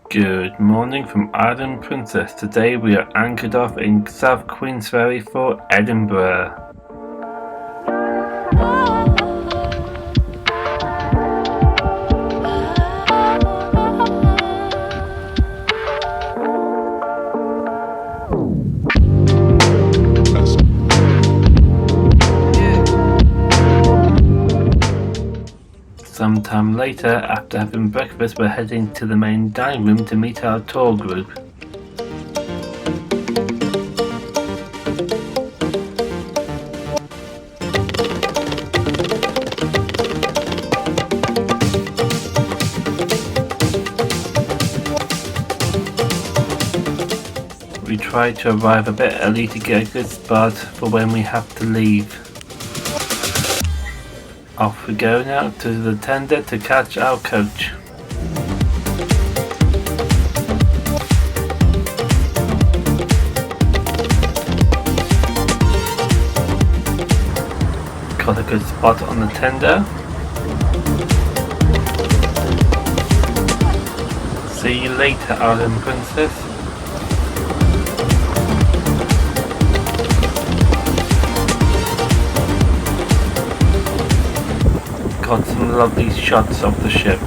Good morning from Island Princess. Today we are anchored off in South Queensferry for Edinburgh. Sometime later, after having breakfast, we're heading to the main dining room to meet our tour group. We try to arrive a bit early to get a good spot for when we have to leave. Off we go now to the tender to catch our coach. Got a good spot on the tender. See you later, Island Princess. Got some lovely shots of the ship.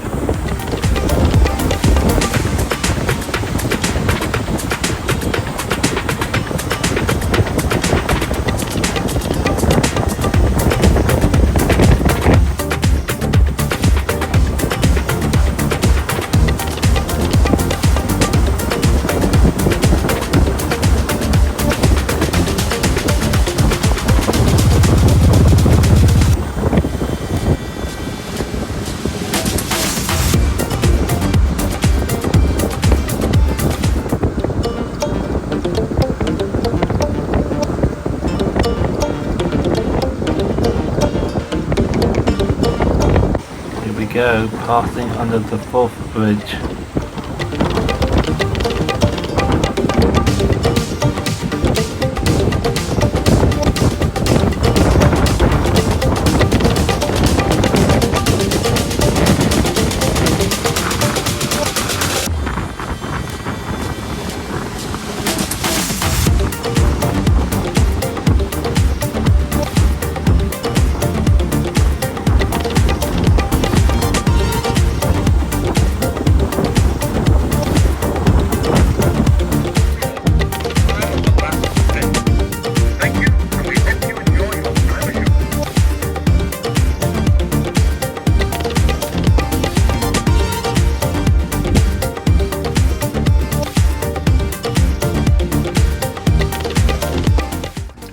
Go passing under the fourth bridge.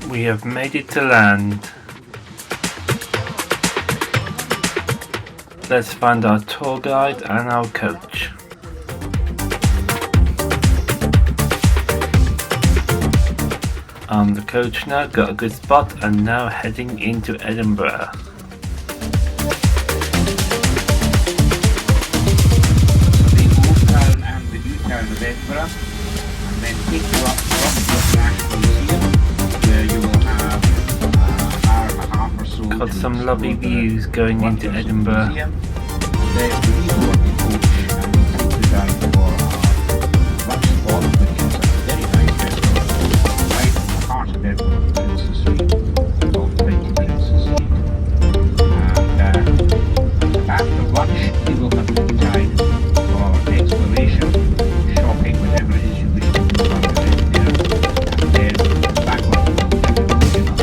We have made it to land. Let's find our tour guide and our coach. On the coach now, got a good spot and now heading into Edinburgh. The old town and the new town of Edinburgh, and then take you up to the National Museum, where you will have an hour and a half or so. Got some lovely views going into Edinburgh. Museum, and then we will work the coach and we'll take you down for a lunch spot, which is a very nice restaurant right in the heart of Edinburgh, Princes Street, called 20 Princes Street. And after lunch, we will have good time for exploration, shopping, whatever it is you wish to do around there, and then back on the coach and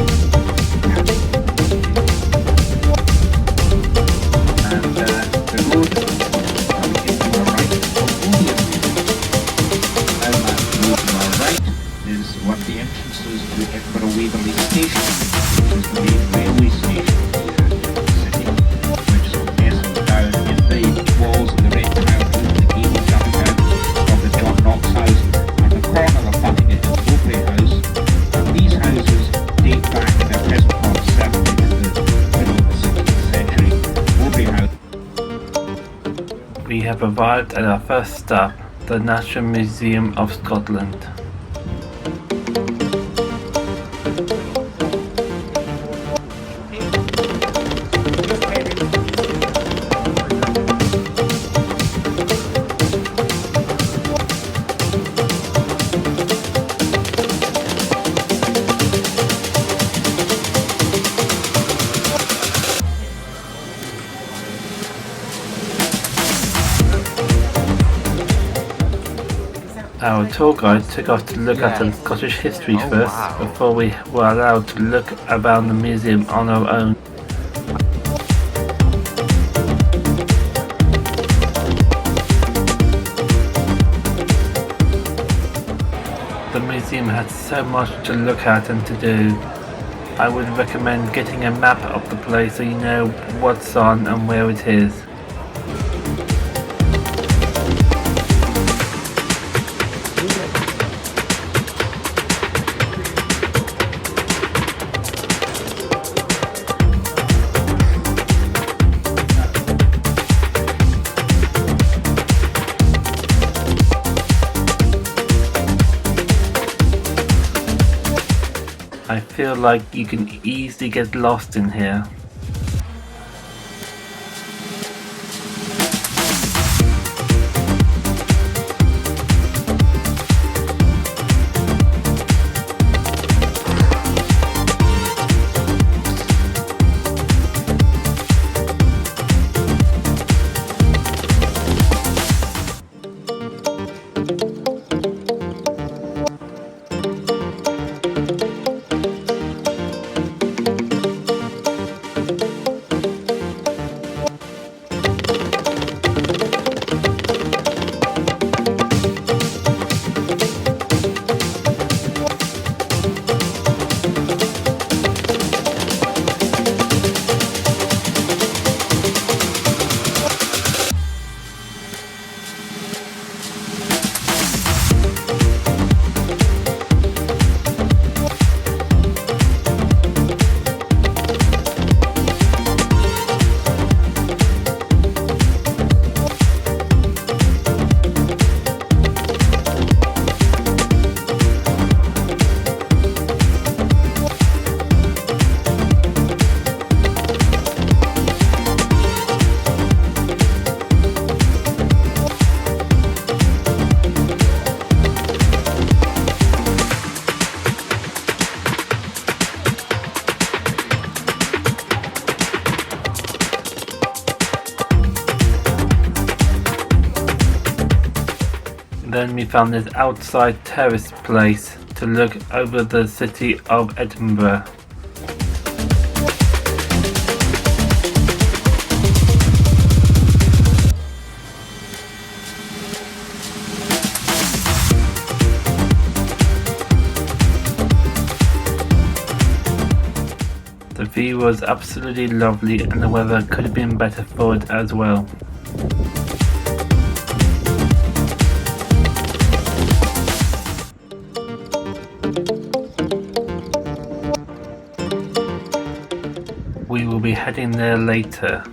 the road coming into our right from Indian Down that road to our right is one of the entrances to Edinburgh Waverley Station, which is the main railway station here in the city, which nestled down in the walls of the Red Tile Room, the gable coming out of the John Knox house, and the corner abutting it is Mowbray House. And these houses date back in their present form certainly to the middle of the 16th century. Mowbray House. We have arrived at our first stop, the National Museum of Scotland. Our tour guide took us to look at the Scottish history first before we were allowed to look around the museum on our own. The museum has so much to look at and to do. I would recommend getting a map of the place so you know what's on and where it is. I feel like you can easily get lost in here. Then we found this outside terrace place to look over the city of Edinburgh. The view was absolutely lovely and the weather could have been better for it as well. We will be heading there later.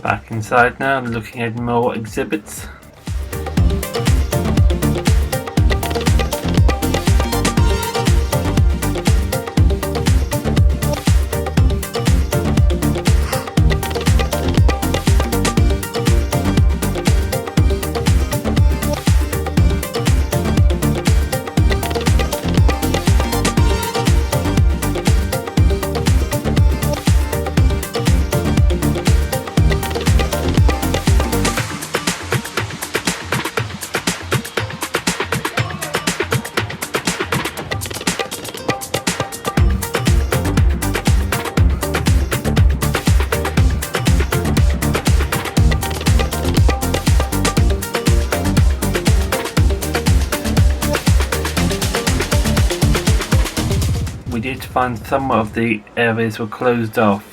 Back inside now, looking at more exhibits. We did find some of the areas were closed off.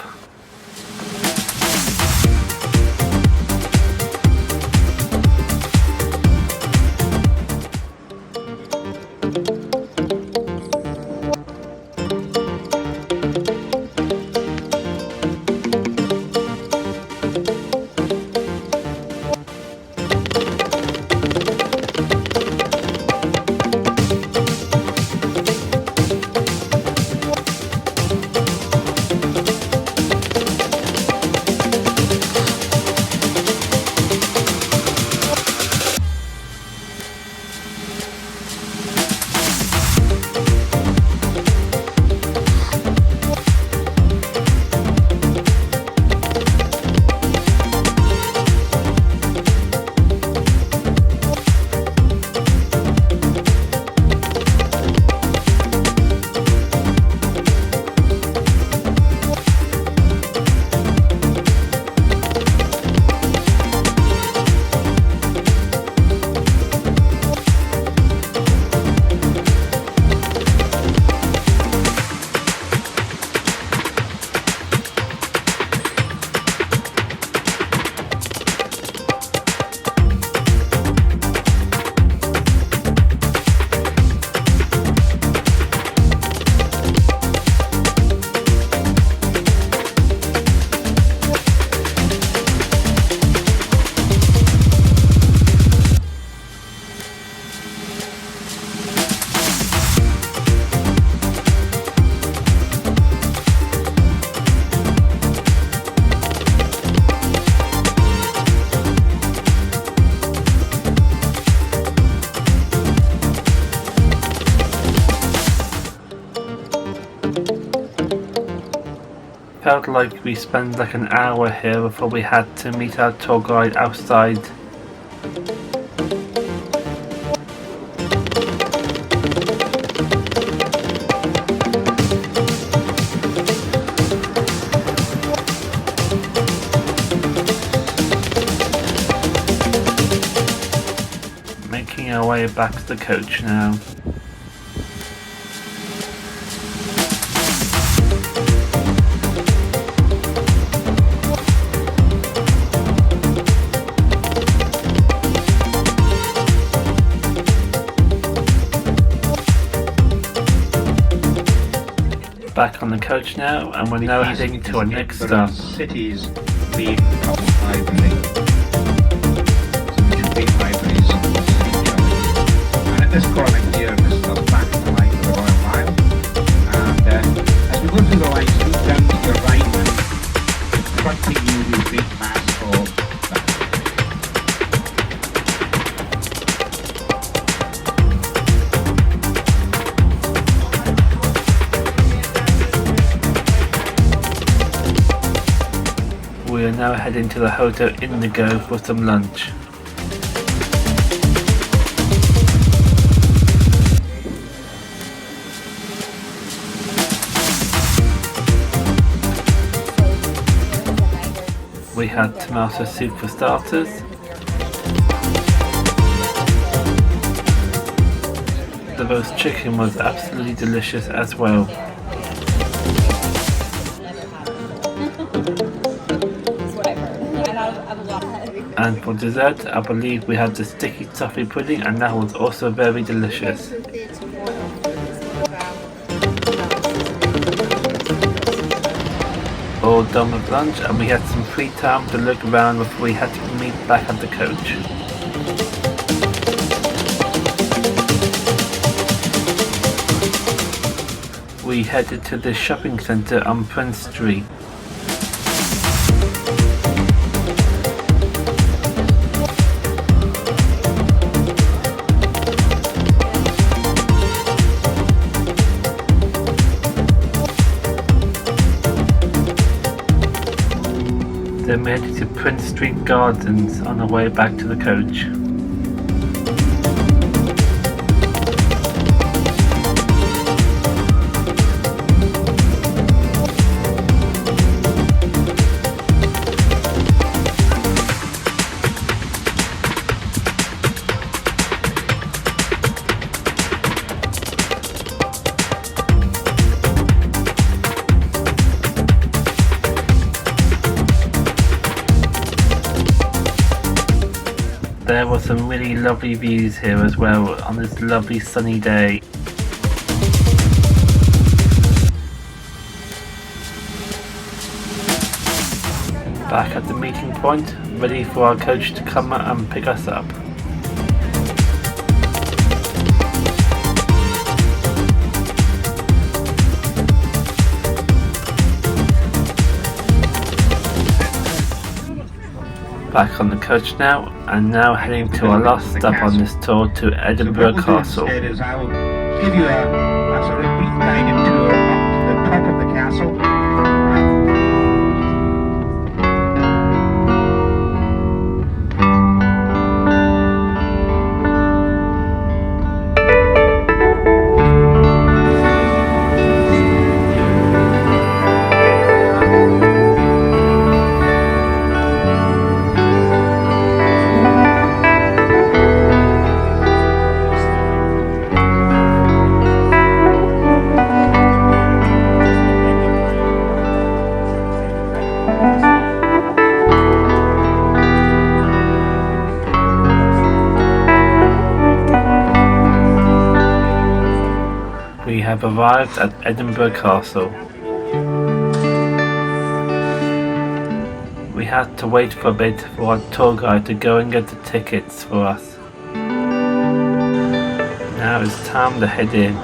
felt like we spent like an hour here before we had to meet our tour guide outside. Making our way back to the coach now. Back on the coach now, and we're now heading to our next stop. Cities being public library. So we should be libraries on the city challenge. And at this corner here, this is the back of the line for the Royal Mile. And as we go through the lines, look down to your right and fronting you the great mass of that. We are now heading to the Hotel Indigo for some lunch. We had tomato soup for starters. The roast chicken was absolutely delicious as well. And for dessert, I believe we had the sticky toffee pudding, and that was also very delicious. All done with lunch, and we had some free time to look around before we had to meet back at the coach. We headed to the shopping centre on Prince Street. Then we headed to Prince Street Gardens on our way back to the coach. There were some really lovely views here as well on this lovely sunny day. Back at the meeting point, ready for our coach to come and pick us up. Back on the coach now, and now heading to our last stop on this tour to Edinburgh Castle. Instead is I will give you a sort of brief guided tour up to the top of the castle. We have arrived at Edinburgh Castle. We had to wait for a bit for our tour guide to go and get the tickets for us. Now it's time to head in.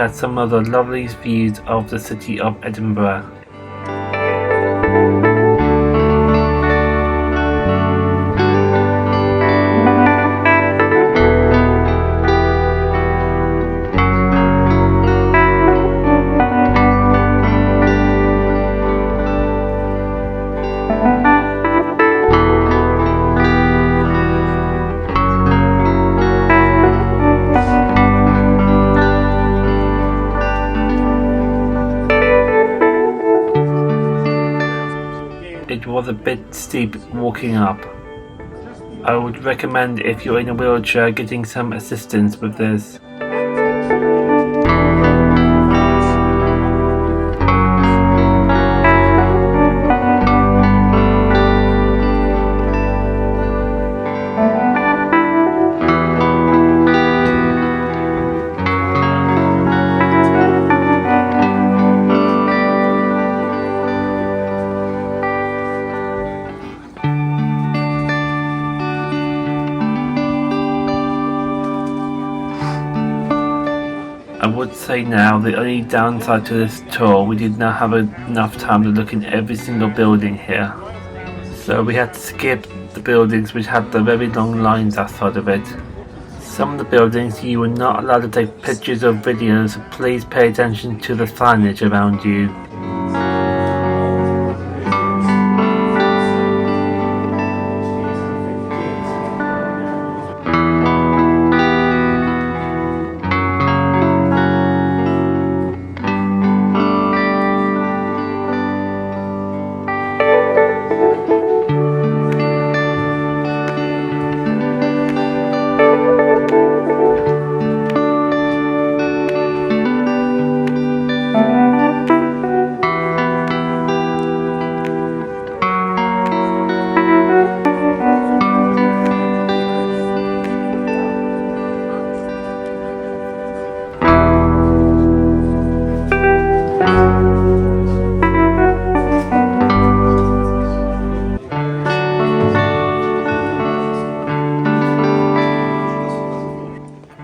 at some of the loveliest views of the city of Edinburgh. It was a bit steep walking up. I would recommend, if you're in a wheelchair, getting some assistance with this. I would say now the only downside to this tour, we did not have enough time to look in every single building here. So we had to skip the buildings which had the very long lines outside of it. Some of the buildings you were not allowed to take pictures or videos, so please pay attention to the signage around you.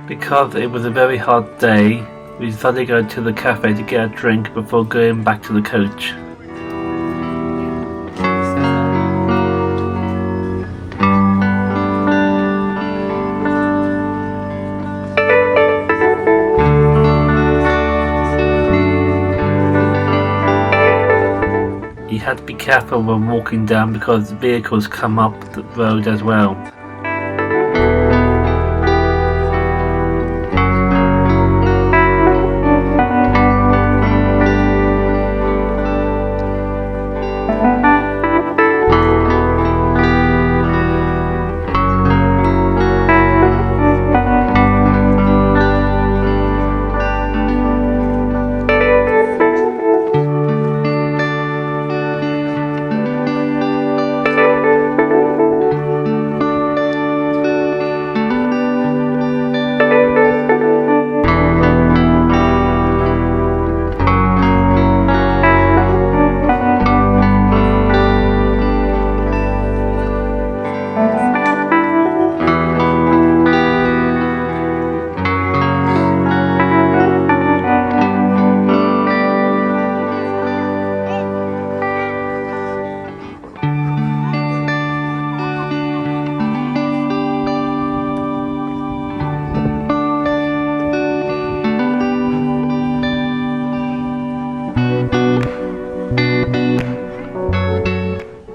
Because it was a very hot day, we decided to go to the cafe to get a drink before going back to the coach. You had to be careful when walking down because vehicles come up the road as well.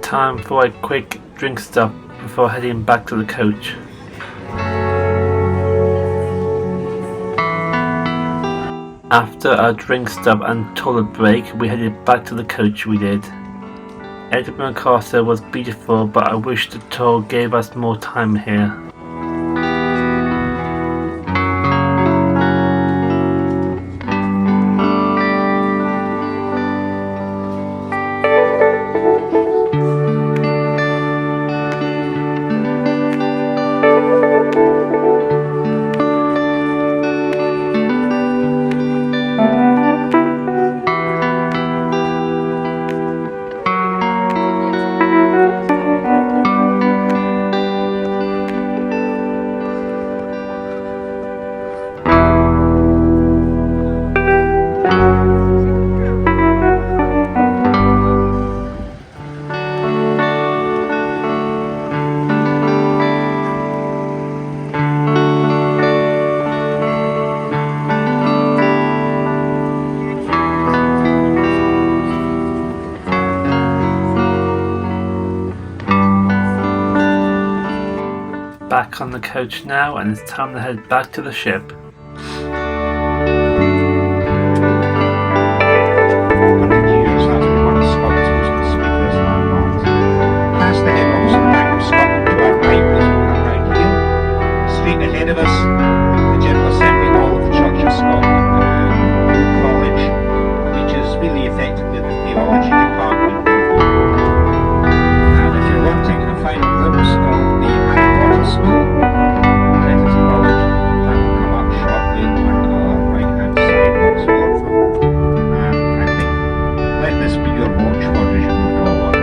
Time for a quick drink stop before heading back to the coach. After a drink stop and toilet break, we headed back to the coach we did. Edinburgh Castle was beautiful, but I wish the tour gave us more time here. back on the coach now, and it's time to head back to the ship. Ahead of us, the General Assembly Hall of the Church of Scotland College, which is really effectively the theology department. And if you're wanting a final glimpse of the Harry Potter School, that is college, that will come up shortly on our right hand side once more. I think let this be your watchword as you move forward.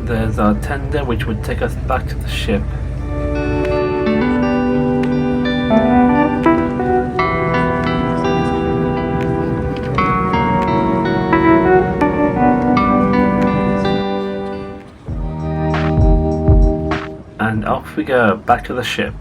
There's our tender, which would take us back to the ship. And off we go, back to the ship.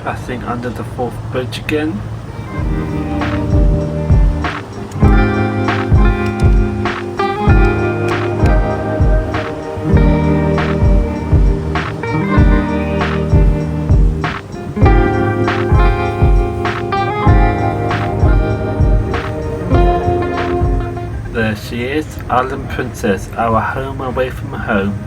Passing under the fourth bridge again. There she is, Island Princess, our home away from home.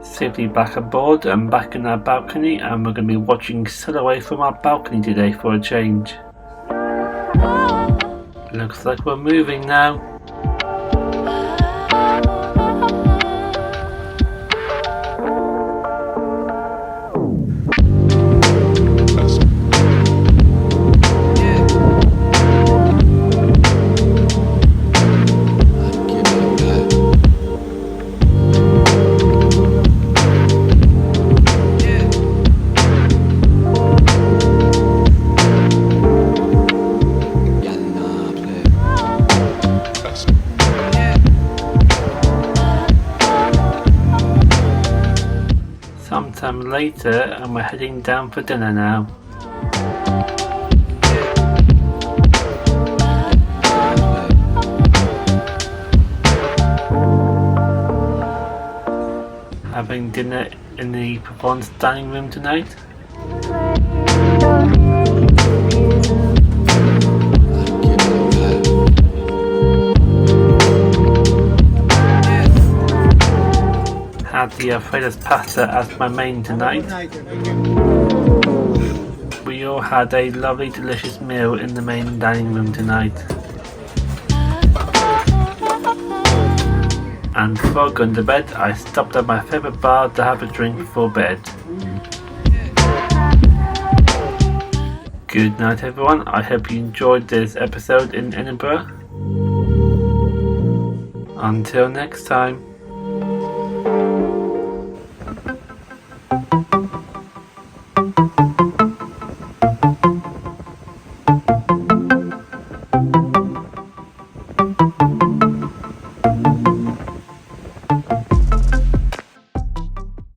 Safely back aboard and back in our balcony, and we're going to be watching sail away from our balcony today for a change. Looks like we're moving now. sometime later and we're heading down for dinner now. Having dinner in the Provence dining room tonight. Had the Alfredo's pasta as my main tonight. We all had a lovely delicious meal in the main dining room tonight. And before going to bed, I stopped at my favourite bar to have a drink before bed. Good night everyone, I hope you enjoyed this episode in Edinburgh. Until next time.